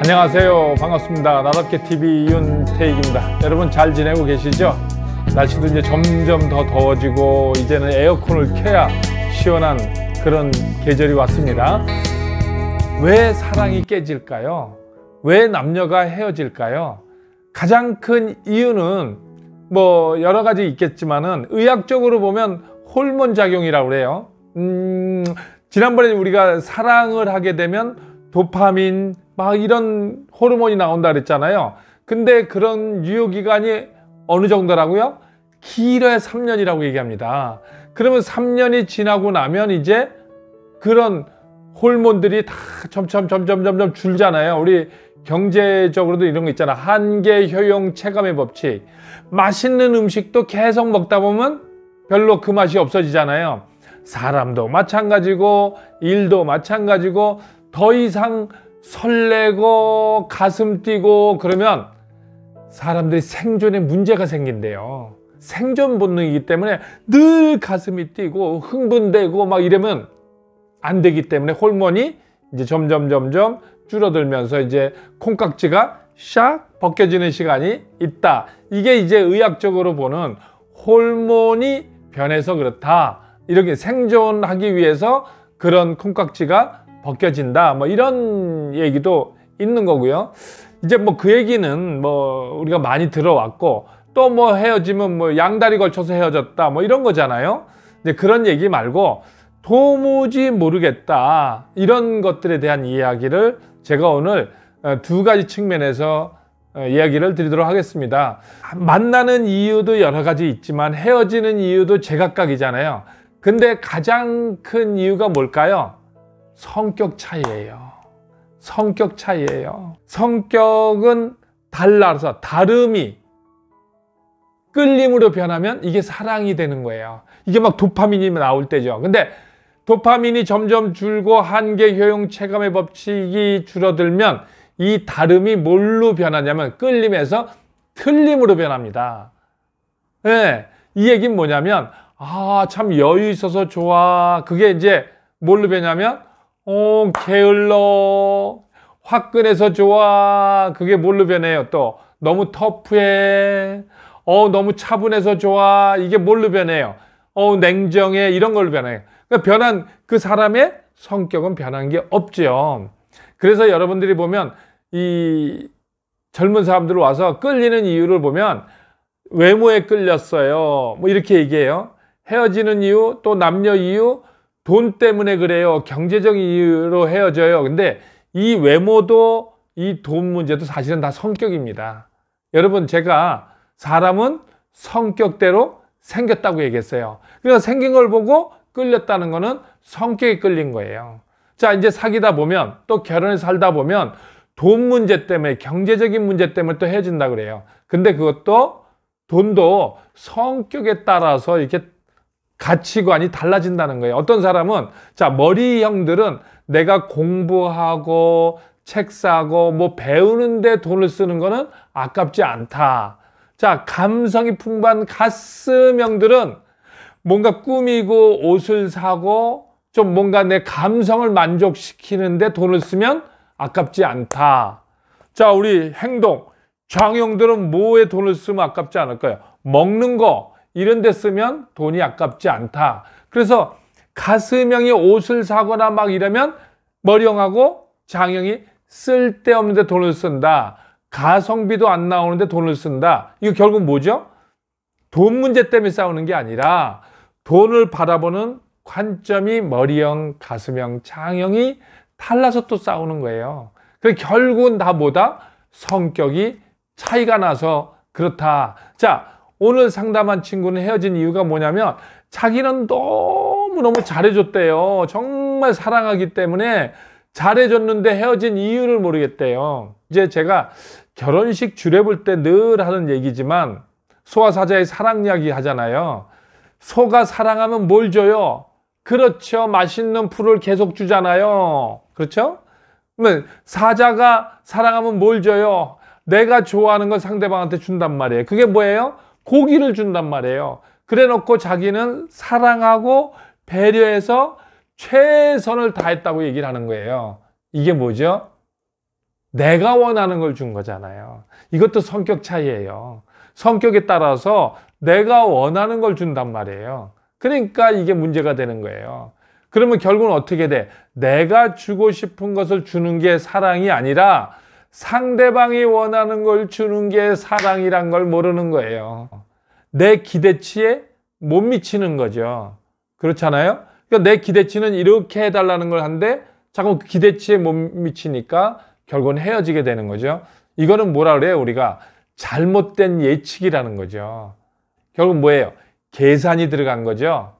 안녕하세요. 반갑습니다. 나답게 TV 윤태익입니다. 여러분 잘 지내고 계시죠? 날씨도 이제 점점 더 더워지고 이제는 에어컨을 켜야 시원한 그런 계절이 왔습니다. 왜 사랑이 깨질까요? 왜 남녀가 헤어질까요? 가장 큰 이유는 뭐 여러 가지 있겠지만은 의학적으로 보면 호르몬 작용이라고 그래요. 지난번에 우리가 사랑을 하게 되면 도파민 막 이런 호르몬이 나온다 그랬잖아요. 근데 그런 유효기간이 어느 정도라고요? 길어야 3년이라고 얘기합니다. 그러면 3년이 지나고 나면 이제 그런 호르몬들이 다 점점 줄잖아요. 우리 경제적으로도 이런 거 있잖아. 한계 효용 체감의 법칙. 맛있는 음식도 계속 먹다 보면 별로 그 맛이 없어지잖아요. 사람도 마찬가지고 일도 마찬가지고 더 이상 설레고 가슴 뛰고 그러면 사람들이 생존에 문제가 생긴대요. 생존 본능이기 때문에 늘 가슴이 뛰고 흥분되고 막 이러면 안 되기 때문에 호르몬이 이제 점점 줄어들면서 이제 콩깍지가 샥 벗겨지는 시간이 있다. 이게 이제 의학적으로 보는 호르몬이 변해서 그렇다. 이렇게 생존하기 위해서 그런 콩깍지가 벗겨진다. 뭐 이런 얘기도 있는 거고요. 이제 뭐 그 얘기는 뭐 우리가 많이 들어왔고 또 뭐 헤어지면 뭐 양다리 걸쳐서 헤어졌다. 뭐 이런 거잖아요. 이제 그런 얘기 말고 도무지 모르겠다. 이런 것들에 대한 이야기를 제가 오늘 두 가지 측면에서 이야기를 드리도록 하겠습니다. 만나는 이유도 여러 가지 있지만 헤어지는 이유도 제각각이잖아요. 근데 가장 큰 이유가 뭘까요? 성격 차이예요. 성격 차이예요. 성격은 달라서 다름이 끌림으로 변하면 이게 사랑이 되는 거예요. 이게 막 도파민이 나올 때죠. 근데 도파민이 점점 줄고 한계 효용 체감의 법칙이 줄어들면 이 다름이 뭘로 변하냐면 끌림에서 틀림으로 변합니다. 네, 이 얘기는 뭐냐면 참 여유 있어서 좋아. 그게 이제 뭘로 변하냐면 게을러. 화끈해서 좋아. 그게 뭘로 변해요? 또 너무 터프해. 너무 차분해서 좋아. 이게 뭘로 변해요? 냉정해. 이런 걸로 변해요. 그러니까 변한 그 사람의 성격은 변한 게 없죠. 그래서 여러분들이 보면 이 젊은 사람들 와서 끌리는 이유를 보면 외모에 끌렸어요. 뭐 이렇게 얘기해요. 헤어지는 이유, 또 남녀 이유, 돈 때문에 그래요. 경제적 이유로 헤어져요. 근데 이 외모도 이 돈 문제도 사실은 다 성격입니다. 여러분, 제가 사람은 성격대로 생겼다고 얘기했어요. 그래서 생긴 걸 보고 끌렸다는 거는 성격이 끌린 거예요. 자, 이제 사귀다 보면 또 결혼을 살다 보면 돈 문제 때문에 경제적인 문제 때문에 또 헤어진다 그래요. 근데 그것도 돈도 성격에 따라서 이렇게 가치관이 달라진다는 거예요. 어떤 사람은 자 머리형들은 내가 공부하고 책 사고 뭐 배우는데 돈을 쓰는 거는 아깝지 않다. 자 감성이 풍부한 가슴형들은 뭔가 꾸미고 옷을 사고 좀 뭔가 내 감성을 만족시키는데 돈을 쓰면 아깝지 않다. 자 우리 행동 장형들은 뭐에 돈을 쓰면 아깝지 않을까요? 먹는 거 이런 데 쓰면 돈이 아깝지 않다. 그래서 가슴형이 옷을 사거나 막 이러면 머리형하고 장형이 쓸데없는 데 돈을 쓴다. 가성비도 안 나오는데 돈을 쓴다. 이거 결국 뭐죠? 돈 문제 때문에 싸우는 게 아니라 돈을 바라보는 관점이 머리형, 가슴형, 장형이 달라서 또 싸우는 거예요. 그래서 결국은 다 뭐다? 성격이 차이가 나서 그렇다. 자, 오늘 상담한 친구는 헤어진 이유가 뭐냐면 자기는 너무너무 잘해줬대요. 정말 사랑하기 때문에 잘해줬는데 헤어진 이유를 모르겠대요. 이제 제가 결혼식 주례 볼 때 늘 하는 얘기지만 소와 사자의 사랑 이야기 하잖아요. 소가 사랑하면 뭘 줘요? 그렇죠. 맛있는 풀을 계속 주잖아요. 그렇죠? 그러면 사자가 사랑하면 뭘 줘요? 내가 좋아하는 건 상대방한테 준단 말이에요. 그게 뭐예요? 고기를 준단 말이에요. 그래 놓고 자기는 사랑하고 배려해서 최선을 다했다고 얘기를 하는 거예요. 이게 뭐죠? 내가 원하는 걸 준 거잖아요. 이것도 성격 차이예요. 성격에 따라서 내가 원하는 걸 준단 말이에요. 그러니까 이게 문제가 되는 거예요. 그러면 결국은 어떻게 돼? 내가 주고 싶은 것을 주는 게 사랑이 아니라 상대방이 원하는 걸 주는 게 사랑이란 걸 모르는 거예요. 내 기대치에 못 미치는 거죠. 그렇잖아요? 그러니까 내 기대치는 이렇게 해달라는 걸 하는데 자꾸 그 기대치에 못 미치니까 결국은 헤어지게 되는 거죠. 이거는 뭐라 그래요? 우리가 잘못된 예측이라는 거죠. 결국 뭐예요? 계산이 들어간 거죠.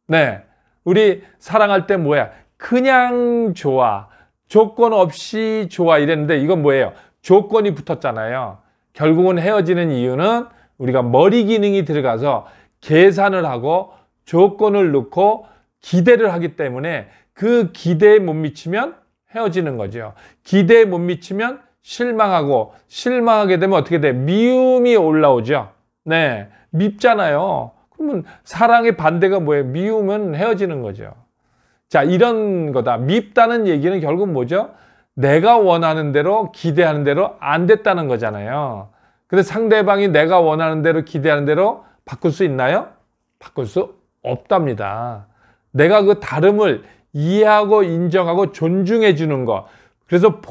네. 우리 사랑할 때 뭐야? 그냥 좋아. 조건 없이 좋아 이랬는데 이건 뭐예요? 조건이 붙었잖아요. 결국은 헤어지는 이유는 우리가 머리 기능이 들어가서 계산을 하고 조건을 넣고 기대를 하기 때문에 그 기대에 못 미치면 헤어지는 거죠. 기대에 못 미치면 실망하고 실망하게 되면 어떻게 돼? 미움이 올라오죠. 네, 밉잖아요. 그러면 사랑의 반대가 뭐예요? 미우면 헤어지는 거죠. 자, 이런 거다. 밉다는 얘기는 결국 뭐죠? 내가 원하는 대로 기대하는 대로 안 됐다는 거잖아요. 근데 상대방이 내가 원하는 대로 기대하는 대로 바꿀 수 있나요? 바꿀 수 없답니다. 내가 그 다름을 이해하고 인정하고 존중해 주는 거. 그래서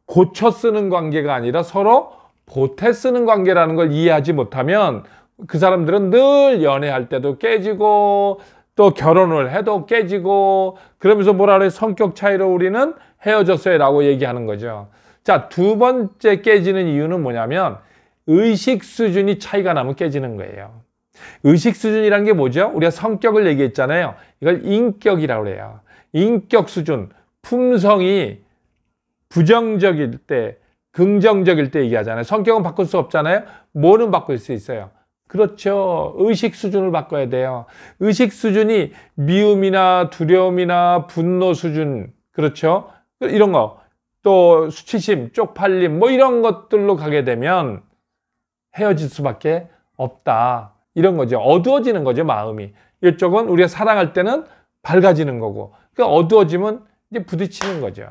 고쳐 쓰는 관계가 아니라 서로 보태 쓰는 관계라는 걸 이해하지 못하면 그 사람들은 늘 연애할 때도 깨지고 또 결혼을 해도 깨지고 그러면서 뭐라 그래? 성격 차이로 우리는 헤어졌어요 라고 얘기하는 거죠. 자, 두 번째 깨지는 이유는 뭐냐면 의식 수준이 차이가 나면 깨지는 거예요. 의식 수준이란 게 뭐죠? 우리가 성격을 얘기했잖아요. 이걸 인격이라고 그래요. 인격 수준, 품성이 부정적일 때, 긍정적일 때 얘기하잖아요. 성격은 바꿀 수 없잖아요. 뭐는 바꿀 수 있어요? 그렇죠. 의식 수준을 바꿔야 돼요. 의식 수준이 미움이나 두려움이나 분노 수준, 그렇죠? 이런 거, 또 수치심, 쪽팔림, 뭐 이런 것들로 가게 되면 헤어질 수밖에 없다. 이런 거죠. 어두워지는 거죠, 마음이. 이쪽은 우리가 사랑할 때는 밝아지는 거고, 그러니까 어두워지면 이제 부딪히는 거죠.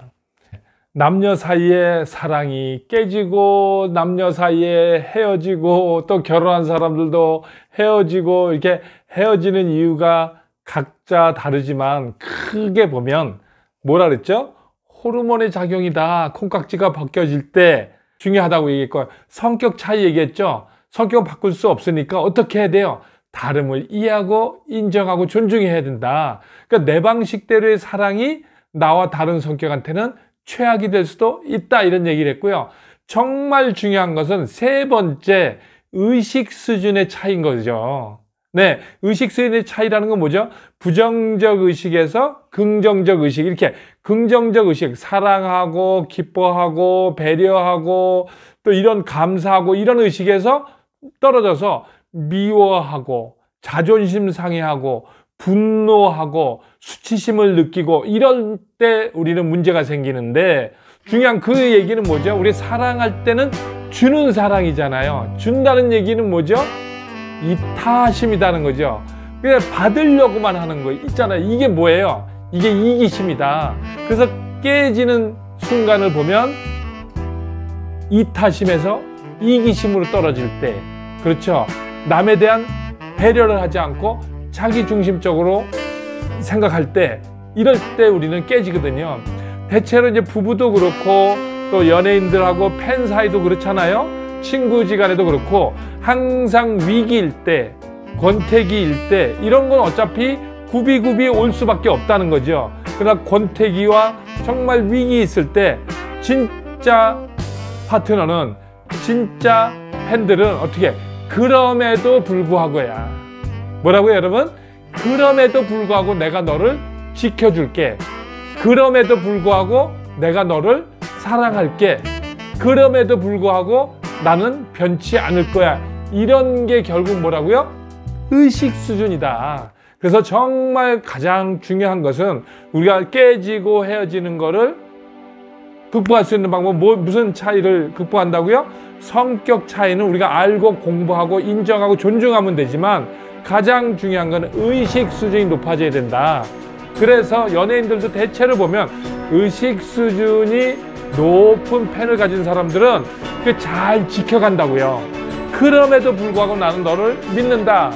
남녀 사이에 사랑이 깨지고 남녀 사이에 헤어지고 또 결혼한 사람들도 헤어지고 이렇게 헤어지는 이유가 각자 다르지만 크게 보면 뭐라 그랬죠? 호르몬의 작용이다. 콩깍지가 벗겨질 때 중요하다고 얘기했고 성격 차이 얘기했죠? 성격은 바꿀 수 없으니까 어떻게 해야 돼요? 다름을 이해하고 인정하고 존중해야 된다. 그러니까 내 방식대로의 사랑이 나와 다른 성격한테는 최악이 될 수도 있다 이런 얘기를 했고요. 정말 중요한 것은 세 번째 의식 수준의 차이인 거죠. 네, 의식 수준의 차이라는 건 뭐죠? 부정적 의식에서 긍정적 의식, 이렇게 긍정적 의식, 사랑하고 기뻐하고 배려하고 또 이런 감사하고 이런 의식에서 떨어져서 미워하고 자존심 상해하고 분노하고 수치심을 느끼고 이럴 때 우리는 문제가 생기는데 중요한 그 얘기는 뭐죠? 우리 사랑할 때는 주는 사랑이잖아요. 준다는 얘기는 뭐죠? 이타심이라는 거죠. 그냥 받으려고만 하는 거 있잖아요. 이게 뭐예요? 이게 이기심이다. 그래서 깨지는 순간을 보면 이타심에서 이기심으로 떨어질 때, 그렇죠? 남에 대한 배려를 하지 않고 자기 중심적으로 생각할 때, 이럴 때 우리는 깨지거든요. 대체로 이제 부부도 그렇고 또 연예인들하고 팬 사이도 그렇잖아요. 친구지간에도 그렇고 항상 위기일 때, 권태기일 때 이런 건 어차피 굽이굽이 올 수밖에 없다는 거죠. 그러나 권태기와 정말 위기 있을 때 진짜 파트너는, 진짜 팬들은 어떻게 그럼에도 불구하고야. 뭐라고요, 여러분? 그럼에도 불구하고 내가 너를 지켜줄게. 그럼에도 불구하고 내가 너를 사랑할게. 그럼에도 불구하고 나는 변치 않을 거야. 이런 게 결국 뭐라고요? 의식 수준이다. 그래서 정말 가장 중요한 것은 우리가 깨지고 헤어지는 거를 극복할 수 있는 방법, 무슨 차이를 극복한다고요? 성격 차이는 우리가 알고 공부하고 인정하고 존중하면 되지만 가장 중요한 건 의식 수준이 높아져야 된다. 그래서 연예인들도 대체로 보면 의식 수준이 높은 팬을 가진 사람들은 그 잘 지켜간다고요. 그럼에도 불구하고 나는 너를 믿는다.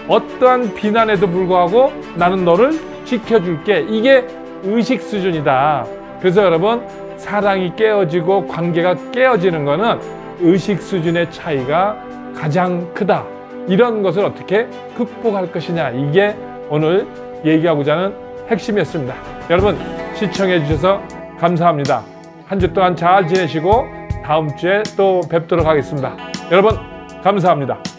어떠한 비난에도 불구하고 나는 너를 지켜줄게. 이게 의식 수준이다. 그래서 여러분, 사랑이 깨어지고 관계가 깨어지는 거는 의식 수준의 차이가 가장 크다. 이런 것을 어떻게 극복할 것이냐, 이게 오늘 얘기하고자 하는 핵심이었습니다. 여러분, 시청해 주셔서 감사합니다. 한 주 동안 잘 지내시고 다음 주에 또 뵙도록 하겠습니다. 여러분, 감사합니다.